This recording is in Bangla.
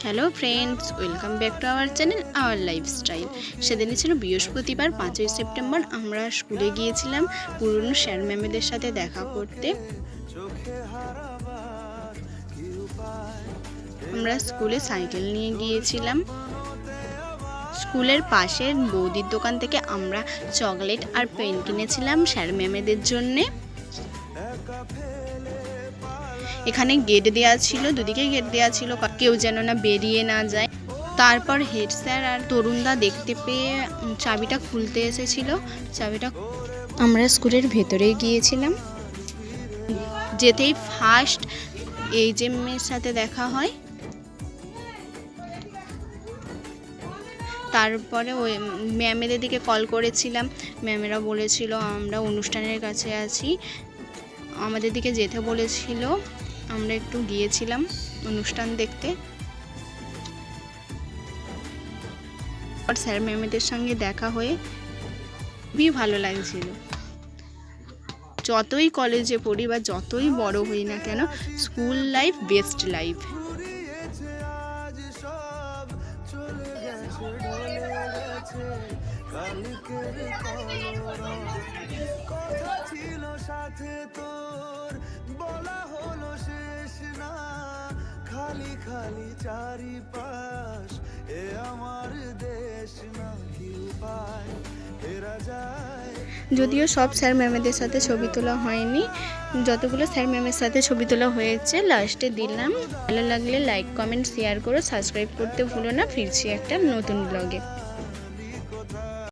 Hello friends, welcome back to our channel hour lifestyle. সেদিনই ছিল বৃহস্পতিবার, 5ই সেপ্টেম্বর। আমরা স্কুলে গিয়েছিলাম পুরনো স্যার ম্যামেদের সাথে দেখা করতে। আমরা স্কুলে সাইকেল নিয়ে গিয়েছিলাম। স্কুলের পাশের বৌদির দোকান থেকে আমরা চকলেট আর পেন কিনেছিলাম স্যার ম্যামেদের জন্যে। এখানে গেট দেওয়া ছিল, দুদিকে গেট দেওয়া ছিল, কেউ যেন না বেরিয়ে না যায়। তারপর হেড স্যার আর তরুণদা দেখতে পেয়ে চাবিটা খুলতে এসেছিল। আমরা স্কুলের ভেতরে গিয়েছিলাম। যেতেই ফার্স্ট এইচএমের সাথে দেখা হয়। তারপরে ওই ম্যামেদের দিকে কল করেছিলাম। ম্যামেরা বলেছিল আমরা অনুষ্ঠানের কাছে আছি, আমাদের দিকে যেতে বলেছিল। আমরা একটু গিয়েছিলাম অনুষ্ঠান দেখতে। স্যার ম্যামেদের সঙ্গে দেখা হয়ে খুবই ভালো লাগছিল। যতই কলেজে পড়ি বা যতই বড় হই না কেন, স্কুল লাইফ বেস্ট লাইফ। খালি খালি চারিপাশ, এ আমার দেশ না, কি উপায় ফেরা যায়। যদিও সব স্যার ম্যামেদের সাথে ছবি তোলা হয়নি, যতগুলো স্যার ম্যামের সাথে ছবি তোলা হয়েছে লাস্টে দিলাম। ভালো লাগলে লাইক, কমেন্ট, শেয়ার করো, সাবস্ক্রাইব করতে ভুলো না। ফিরছি একটা নতুন ব্লগে।